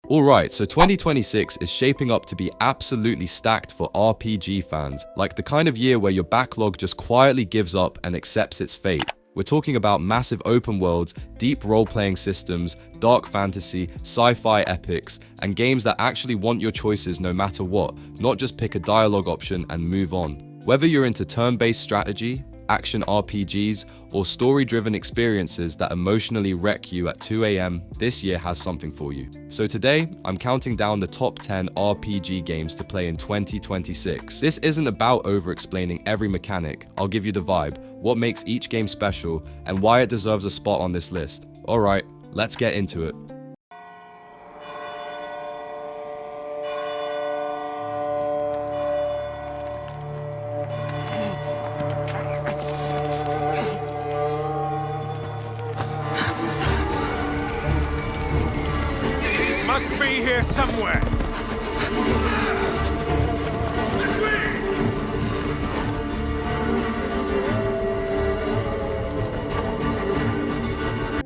Alright, so 2026 is shaping up to be absolutely stacked for RPG fans, like the kind of year where your backlog just quietly gives up and accepts its fate. We're talking about massive open worlds, deep role-playing systems, dark fantasy, sci-fi epics, and games that actually want your choices no matter what, not just pick a dialogue option and move on. Whether you're into turn-based strategy, action RPGs, or story-driven experiences that emotionally wreck you at 2 AM, this year has something for you. So today, I'm counting down the top 10 RPG games to play in 2026. This isn't about over-explaining every mechanic. I'll give you the vibe, what makes each game special, and why it deserves a spot on this list. Alright, let's get into it. Must be here somewhere. This way!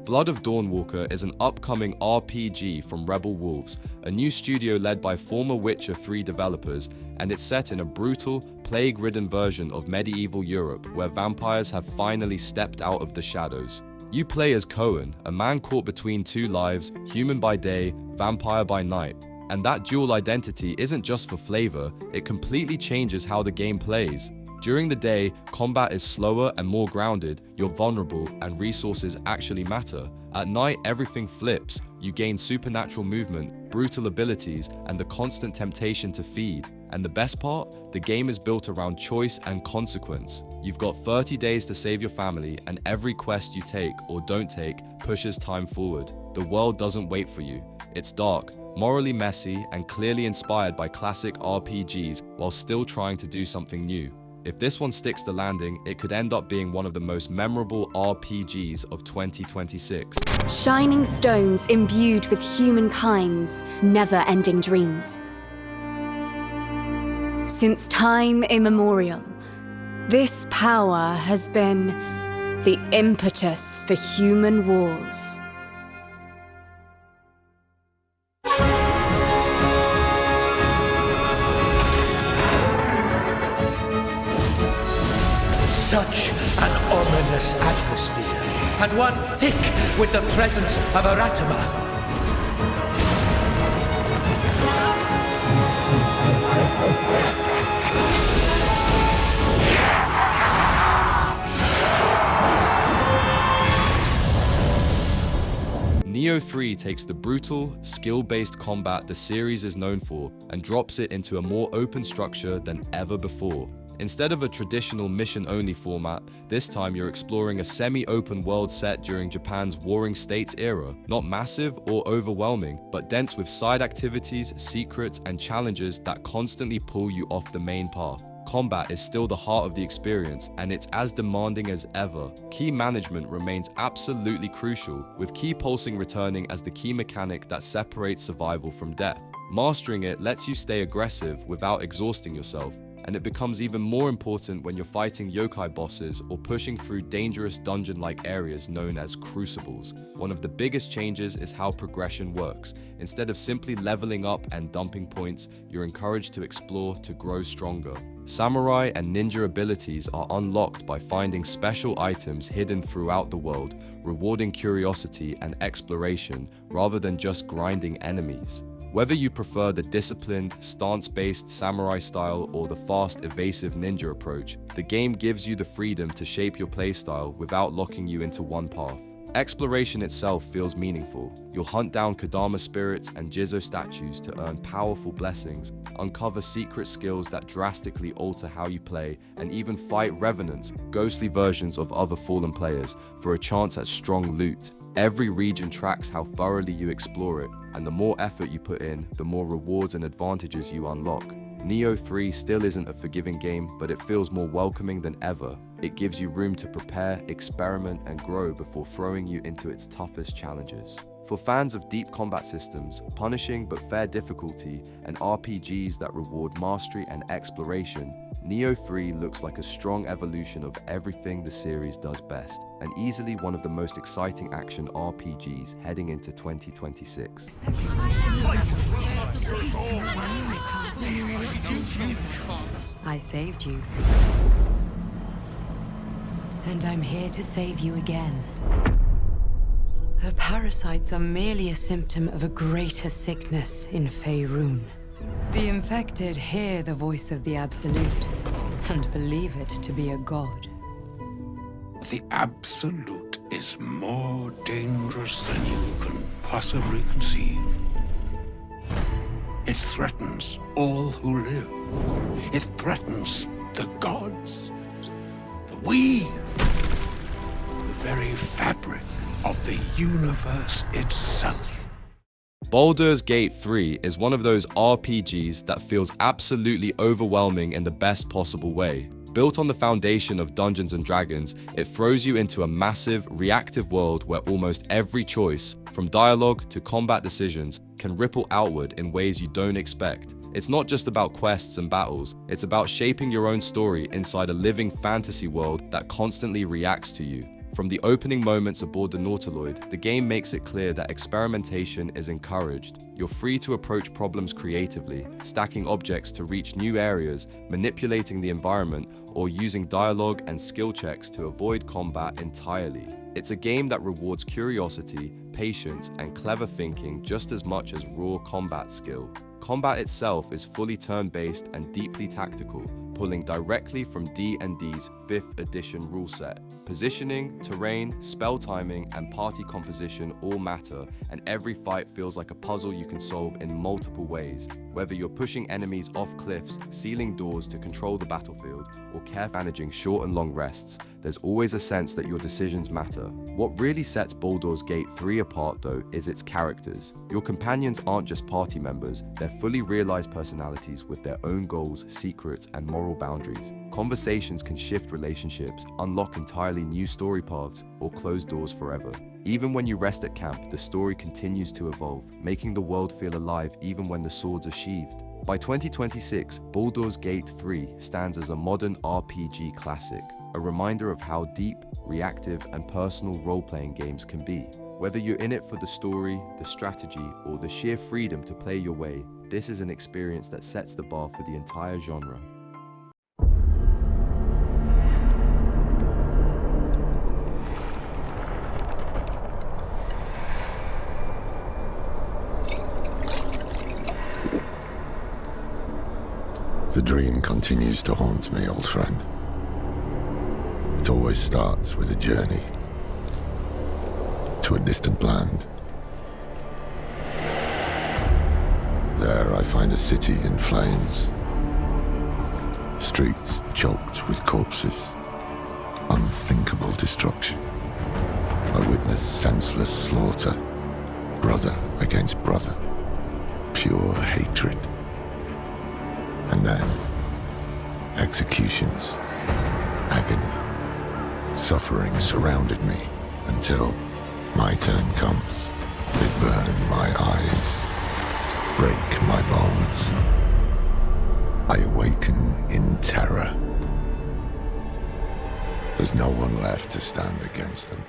Blood of Dawnwalker is an upcoming RPG from Rebel Wolves, a new studio led by former Witcher 3 developers, and it's set in a brutal, plague-ridden version of medieval Europe where vampires have finally stepped out of the shadows. You play as Cohen, a man caught between two lives, human by day, vampire by night. And that dual identity isn't just for flavor, it completely changes how the game plays. During the day, combat is slower and more grounded, you're vulnerable, and resources actually matter. At night, everything flips. You gain supernatural movement, brutal abilities, and the constant temptation to feed. And the best part? The game is built around choice and consequence. You've got 30 days to save your family, and every quest you take or don't take pushes time forward. The world doesn't wait for you. It's dark, morally messy, and clearly inspired by classic RPGs while still trying to do something new. If this one sticks the landing, it could end up being one of the most memorable RPGs of 2026. Shining stones imbued with humankind's never-ending dreams. Since time immemorial, this power has been the impetus for human wars. Such an ominous atmosphere, and one thick with the presence of Eratama. Nioh 3 takes the brutal, skill-based combat the series is known for and drops it into a more open structure than ever before. Instead of a traditional mission-only format, this time you're exploring a semi-open world set during Japan's Warring States era. Not massive or overwhelming, but dense with side activities, secrets, and challenges that constantly pull you off the main path. Combat is still the heart of the experience, and it's as demanding as ever. Key management remains absolutely crucial, with key pulsing returning as the key mechanic that separates survival from death. Mastering it lets you stay aggressive without exhausting yourself, and it becomes even more important when you're fighting yokai bosses or pushing through dangerous dungeon-like areas known as crucibles. One of the biggest changes is how progression works. Instead of simply leveling up and dumping points, you're encouraged to explore to grow stronger. Samurai and ninja abilities are unlocked by finding special items hidden throughout the world, rewarding curiosity and exploration rather than just grinding enemies. Whether you prefer the disciplined, stance-based samurai style or the fast, evasive ninja approach, the game gives you the freedom to shape your playstyle without locking you into one path. Exploration itself feels meaningful. You'll hunt down Kodama spirits and Jizo statues to earn powerful blessings, uncover secret skills that drastically alter how you play, and even fight revenants, ghostly versions of other fallen players, for a chance at strong loot. Every region tracks how thoroughly you explore it, and the more effort you put in, the more rewards and advantages you unlock. Nioh 3 still isn't a forgiving game, but it feels more welcoming than ever. It gives you room to prepare, experiment, and grow before throwing you into its toughest challenges. For fans of deep combat systems, punishing but fair difficulty, and RPGs that reward mastery and exploration, Nioh 3 looks like a strong evolution of everything the series does best, and easily one of the most exciting action RPGs heading into 2026. I saved you. And I'm here to save you again. The parasites are merely a symptom of a greater sickness in Faerun. The infected hear the voice of the Absolute and believe it to be a god. The Absolute is more dangerous than you can possibly conceive. It threatens all who live. It threatens the gods, the weave, the very fabric of the universe itself. Baldur's Gate 3 is one of those RPGs that feels absolutely overwhelming in the best possible way. Built on the foundation of Dungeons & Dragons, it throws you into a massive, reactive world where almost every choice, from dialogue to combat decisions, can ripple outward in ways you don't expect. It's not just about quests and battles, it's about shaping your own story inside a living fantasy world that constantly reacts to you. From the opening moments aboard the Nautiloid, the game makes it clear that experimentation is encouraged. You're free to approach problems creatively, stacking objects to reach new areas, manipulating the environment, or using dialogue and skill checks to avoid combat entirely. It's a game that rewards curiosity, patience, and clever thinking just as much as raw combat skill. Combat itself is fully turn-based and deeply tactical, pulling directly from D&D's 5th edition rule set. Positioning, terrain, spell timing, and party composition all matter, and every fight feels like a puzzle you can solve in multiple ways. Whether you're pushing enemies off cliffs, sealing doors to control the battlefield, or managing short and long rests, there's always a sense that your decisions matter. What really sets Baldur's Gate 3 apart though is its characters. Your companions aren't just party members, they're fully realized personalities with their own goals, secrets, and moral boundaries. Conversations can shift relationships, unlock entirely new story paths, or close doors forever. Even when you rest at camp, the story continues to evolve, making the world feel alive even when the swords are sheathed. By 2026, Baldur's Gate 3 stands as a modern RPG classic, a reminder of how deep, reactive, and personal role-playing games can be. Whether you're in it for the story, the strategy, or the sheer freedom to play your way, this is an experience that sets the bar for the entire genre. The dream continues to haunt me, old friend. It always starts with a journey to a distant land. There I find a city in flames, streets choked with corpses, unthinkable destruction. I witness senseless slaughter, brother against brother, pure hatred. And then, executions, agony, suffering surrounded me until my turn comes. They burn my eyes, break my bones. I awaken in terror. There's no one left to stand against them.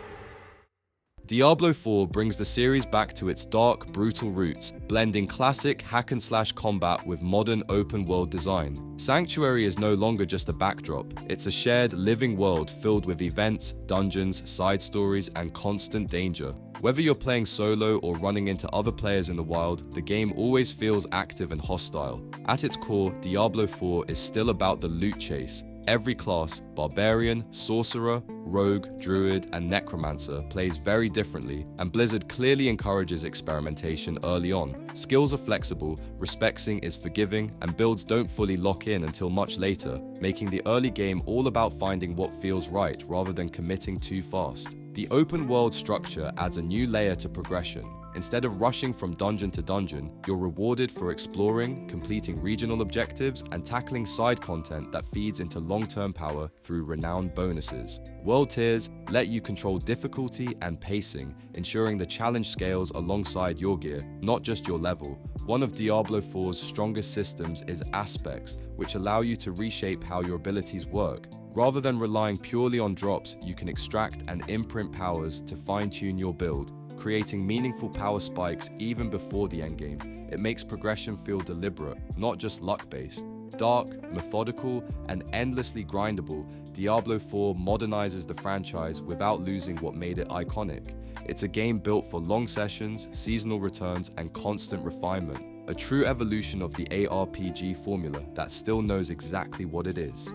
Diablo 4 brings the series back to its dark, brutal roots, blending classic hack-and-slash combat with modern open-world design. Sanctuary is no longer just a backdrop, it's a shared, living world filled with events, dungeons, side stories, and constant danger. Whether you're playing solo or running into other players in the wild, the game always feels active and hostile. At its core, Diablo 4 is still about the loot chase. Every class, barbarian, sorcerer, rogue, druid, and necromancer, plays very differently, and Blizzard clearly encourages experimentation early on. Skills are flexible, respexing is forgiving, and builds don't fully lock in until much later, making the early game all about finding what feels right rather than committing too fast. The open world structure adds a new layer to progression. Instead of rushing from dungeon to dungeon, you're rewarded for exploring, completing regional objectives, and tackling side content that feeds into long-term power through renown bonuses. World tiers let you control difficulty and pacing, ensuring the challenge scales alongside your gear, not just your level. One of Diablo 4's strongest systems is aspects, which allow you to reshape how your abilities work. Rather than relying purely on drops, you can extract and imprint powers to fine-tune your build, creating meaningful power spikes even before the endgame. It makes progression feel deliberate, not just luck-based. Dark, methodical, and endlessly grindable, Diablo 4 modernizes the franchise without losing what made it iconic. It's a game built for long sessions, seasonal returns, and constant refinement. A true evolution of the ARPG formula that still knows exactly what it is.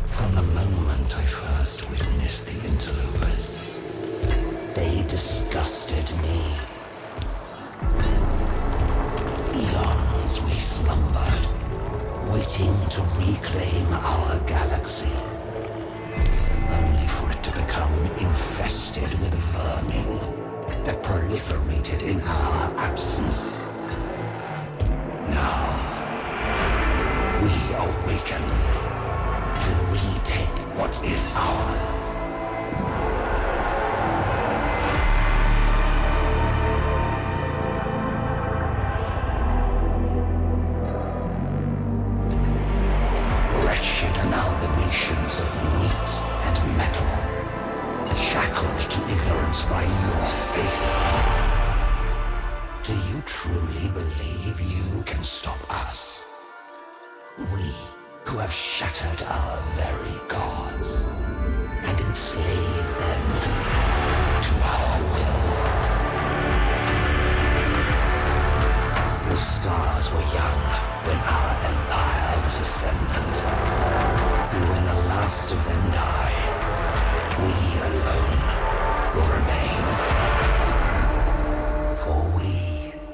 From the moment I first witnessed the interlopers, they disgusted me. Eons we slumbered, waiting to reclaim our galaxy, only for it to become infested with vermin that proliferated in our absence. Now, we awaken to retake what is ours. Wretched amalgamations of meat and metal, shackled to ignorance by your faith. Do you truly believe you can stop us? We, who have shattered our very gods and enslaved them to our will. The stars were young when our empire was ascendant, and when the last of them die, we alone will remain. For we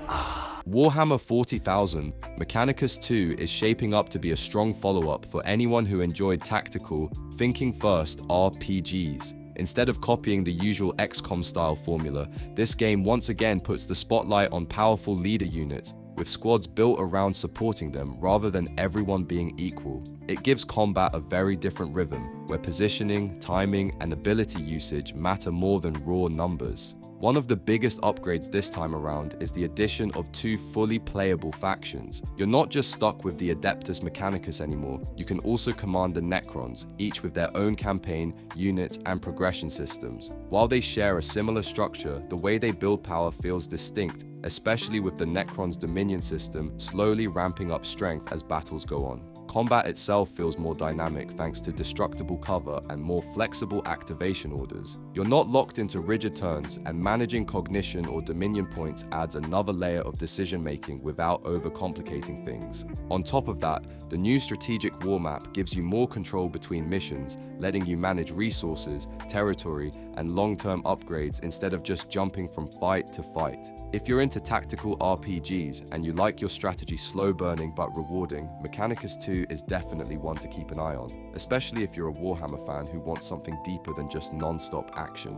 are. Warhammer 40,000, Mechanicus 2 is shaping up to be a strong follow-up for anyone who enjoyed tactical, thinking-first RPGs. Instead of copying the usual XCOM-style formula, this game once again puts the spotlight on powerful leader units, with squads built around supporting them rather than everyone being equal. It gives combat a very different rhythm, where positioning, timing, and ability usage matter more than raw numbers. One of the biggest upgrades this time around is the addition of 2 fully playable factions. You're not just stuck with the Adeptus Mechanicus anymore, you can also command the Necrons, each with their own campaign, units, and progression systems. While they share a similar structure, the way they build power feels distinct, especially with the Necron's Dominion system slowly ramping up strength as battles go on. Combat itself feels more dynamic thanks to destructible cover and more flexible activation orders. You're not locked into rigid turns, and managing cognition or dominion points adds another layer of decision making without overcomplicating things. On top of that, the new strategic war map gives you more control between missions, letting you manage resources, territory, and long-term upgrades instead of just jumping from fight to fight. If you're into tactical RPGs and you like your strategy slow burning but rewarding, Mechanicus 2 is definitely one to keep an eye on, especially if you're a Warhammer fan who wants something deeper than just non-stop action.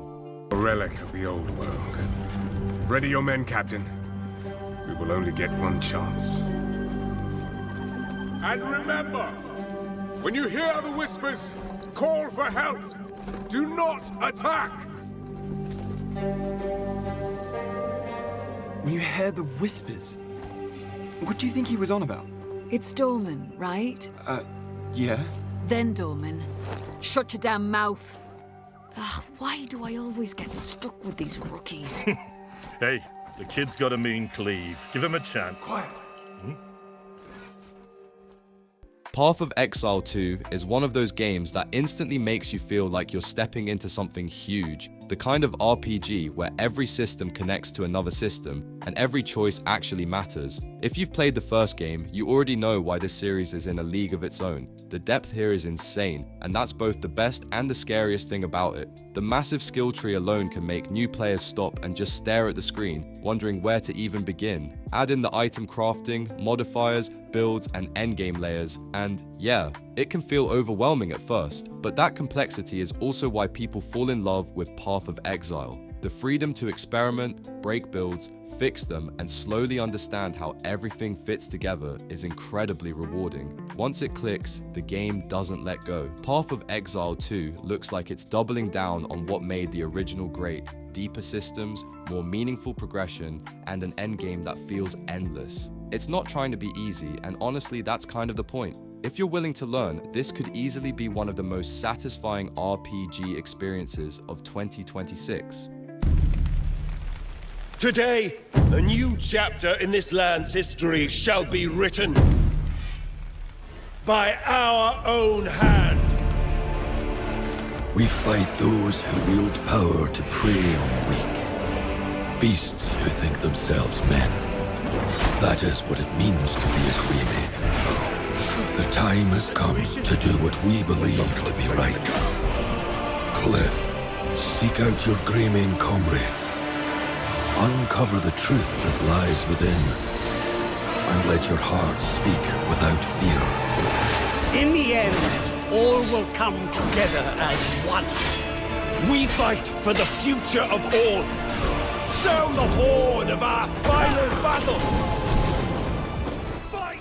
A relic of the old world. Ready your men, Captain. We will only get one chance. And remember, when you hear the whispers, call for help. Do not attack! When you hear the whispers, what do you think he was on about? It's Dorman, right? Yeah? Then Dorman. Shut your damn mouth. Ugh, why do I always get stuck with these rookies? Hey, the kid's got a mean cleave. Give him a chance. Quiet. Path of Exile 2 is one of those games that instantly makes you feel like you're stepping into something huge, the kind of RPG where every system connects to another system and every choice actually matters. If you've played the first game, you already know why this series is in a league of its own. The depth here is insane, and that's both the best and the scariest thing about it. The massive skill tree alone can make new players stop and just stare at the screen, wondering where to even begin. Add in the item crafting, modifiers, builds, and endgame layers, and yeah, it can feel overwhelming at first, but that complexity is also why people fall in love with Path of Exile. The freedom to experiment, break builds, fix them, and slowly understand how everything fits together is incredibly rewarding. Once it clicks, the game doesn't let go. Path of Exile 2 looks like it's doubling down on what made the original great: deeper systems, more meaningful progression, and an endgame that feels endless. It's not trying to be easy, and honestly, that's kind of the point. If you're willing to learn, this could easily be one of the most satisfying RPG experiences of 2026. Today, a new chapter in this land's history shall be written by our own hand. We fight those who wield power to prey on the weak. Beasts who think themselves men. That is what it means to be a Greyman. The time has come to do what we believe to be right. Cliff, seek out your Greyman comrades. Uncover the truth that lies within, and let your heart speak without fear. In the end, all will come together as one. We fight for the future of all. Sound the horn of our final battle. Fight!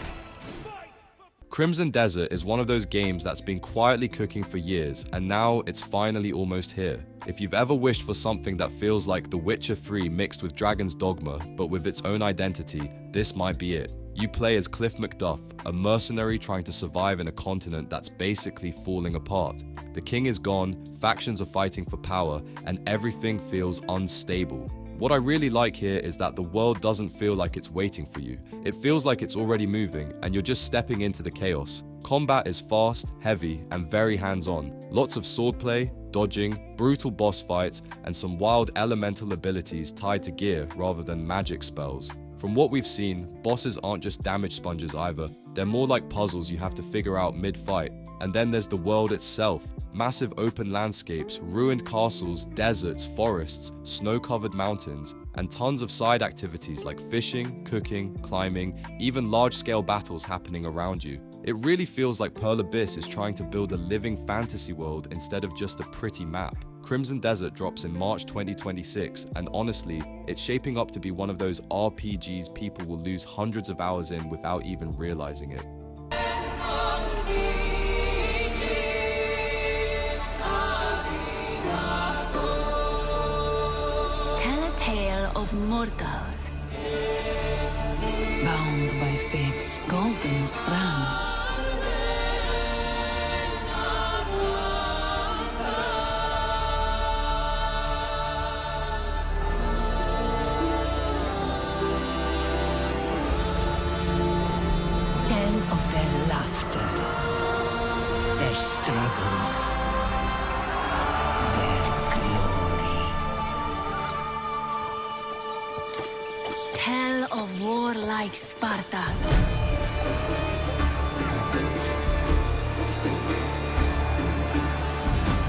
Crimson Desert is one of those games that's been quietly cooking for years, and now it's finally almost here. If you've ever wished for something that feels like The Witcher 3 mixed with Dragon's Dogma, but with its own identity, this might be it. You play as Cliff MacDuff, a mercenary trying to survive in a continent that's basically falling apart. The king is gone, factions are fighting for power, and everything feels unstable. What I really like here is that the world doesn't feel like it's waiting for you. It feels like it's already moving, and you're just stepping into the chaos. Combat is fast, heavy, and very hands-on. Lots of swordplay, dodging, brutal boss fights, and some wild elemental abilities tied to gear rather than magic spells. From what we've seen, bosses aren't just damage sponges either, they're more like puzzles you have to figure out mid-fight. And then there's the world itself. Massive open landscapes, ruined castles, deserts, forests, snow-covered mountains, and tons of side activities like fishing, cooking, climbing, even large-scale battles happening around you. It really feels like Pearl Abyss is trying to build a living fantasy world instead of just a pretty map. Crimson Desert drops in March 2026, and honestly, it's shaping up to be one of those RPGs people will lose hundreds of hours in without even realizing it. Tell a tale of mortals, Bound by fate's golden strands. tell of their laughter, their struggles, their glory. Tell of warlike Sparta.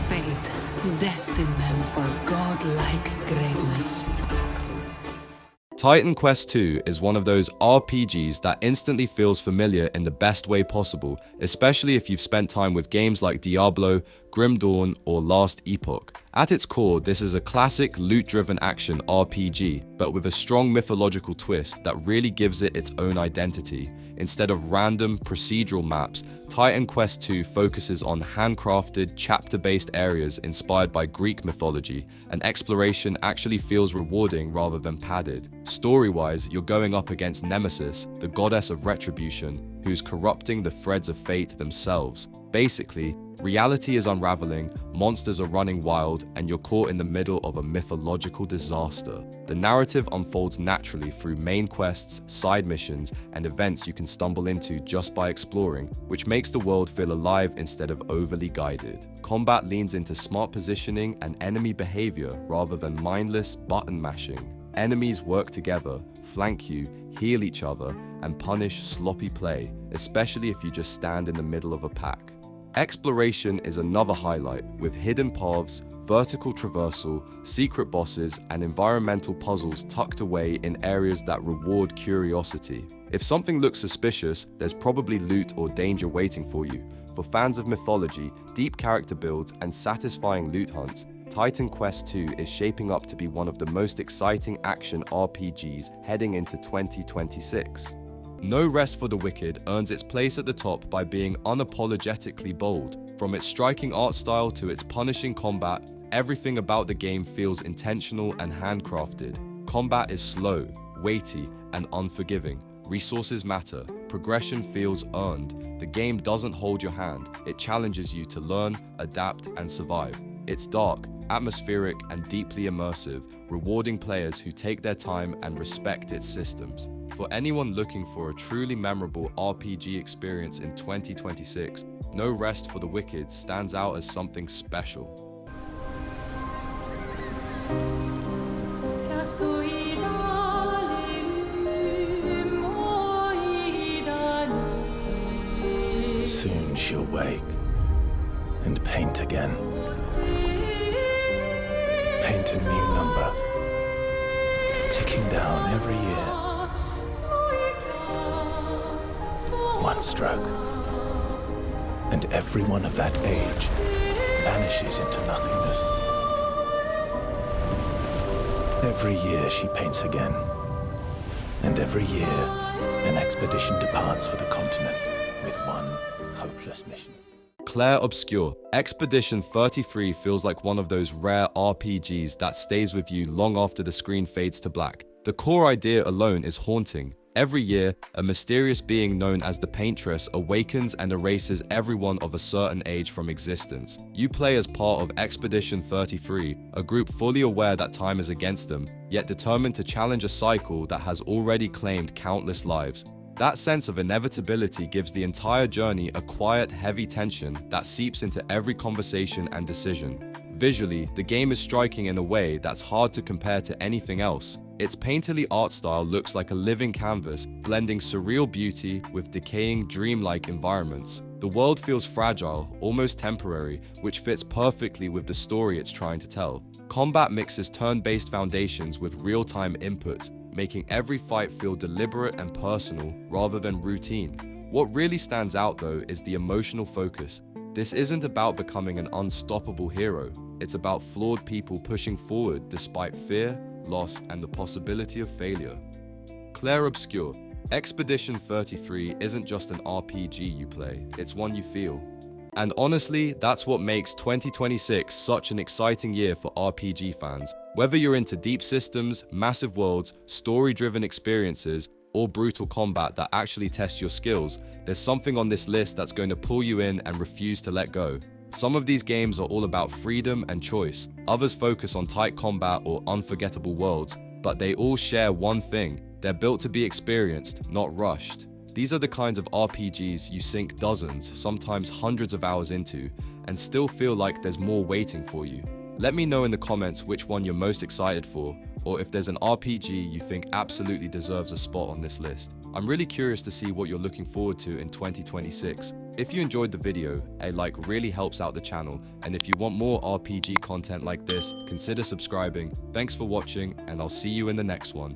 Fate destined them for godlike greatness. Titan Quest 2 is one of those RPGs that instantly feels familiar in the best way possible, especially if you've spent time with games like Diablo, Grim Dawn, or Last Epoch. At its core, this is a classic loot-driven action RPG, but with a strong mythological twist that really gives it its own identity. Instead of random, procedural maps, Titan Quest 2 focuses on handcrafted, chapter-based areas inspired by Greek mythology, and exploration actually feels rewarding rather than padded. Story-wise, you're going up against Nemesis, the goddess of retribution, who's corrupting the threads of fate themselves. Basically, reality is unraveling, monsters are running wild, and you're caught in the middle of a mythological disaster. The narrative unfolds naturally through main quests, side missions, and events you can stumble into just by exploring, which makes the world feel alive instead of overly guided. Combat leans into smart positioning and enemy behavior rather than mindless button mashing. Enemies work together, flank you, heal each other, and punish sloppy play, especially if you just stand in the middle of a pack. Exploration is another highlight, with hidden paths, vertical traversal, secret bosses, and environmental puzzles tucked away in areas that reward curiosity. If something looks suspicious, there's probably loot or danger waiting for you. For fans of mythology, deep character builds, and satisfying loot hunts, Titan Quest 2 is shaping up to be one of the most exciting action RPGs heading into 2026. No Rest for the Wicked earns its place at the top by being unapologetically bold. From its striking art style to its punishing combat, everything about the game feels intentional and handcrafted. Combat is slow, weighty, and unforgiving. Resources matter. Progression feels earned. The game doesn't hold your hand. It challenges you to learn, adapt, and survive. It's dark, atmospheric, and deeply immersive, rewarding players who take their time and respect its systems. For anyone looking for a truly memorable RPG experience in 2026, No Rest for the Wicked stands out as something special. Soon she'll wake and paint again. Paint a new number, ticking down every year. One stroke, and everyone of that age vanishes into nothingness. Every year she paints again, and every year an expedition departs for the continent with one hopeless mission. Clair Obscur. Expedition 33 feels like one of those rare RPGs that stays with you long after the screen fades to black. The core idea alone is haunting. Every year, a mysterious being known as the Paintress awakens and erases everyone of a certain age from existence. You play as part of Expedition 33, a group fully aware that time is against them, yet determined to challenge a cycle that has already claimed countless lives. That sense of inevitability gives the entire journey a quiet, heavy tension that seeps into every conversation and decision. Visually, the game is striking in a way that's hard to compare to anything else. Its painterly art style looks like a living canvas, blending surreal beauty with decaying, dreamlike environments. The world feels fragile, almost temporary, which fits perfectly with the story it's trying to tell. Combat mixes turn-based foundations with real-time inputs, making every fight feel deliberate and personal rather than routine. What really stands out though is the emotional focus. This isn't about becoming an unstoppable hero, it's about flawed people pushing forward despite fear, loss, and the possibility of failure. Clair Obscur. Expedition 33 isn't just an RPG you play, it's one you feel. And honestly, that's what makes 2026 such an exciting year for RPG fans. Whether you're into deep systems, massive worlds, story-driven experiences, or brutal combat that actually tests your skills, there's something on this list that's going to pull you in and refuse to let go. Some of these games are all about freedom and choice, others focus on tight combat or unforgettable worlds, but they all share one thing: they're built to be experienced, not rushed. These are the kinds of RPGs you sink dozens, sometimes hundreds of hours into, and still feel like there's more waiting for you. Let me know in the comments which one you're most excited for, or if there's an RPG you think absolutely deserves a spot on this list. I'm really curious to see what you're looking forward to in 2026. If you enjoyed the video, a like really helps out the channel, and if you want more RPG content like this, consider subscribing. Thanks for watching, and I'll see you in the next one.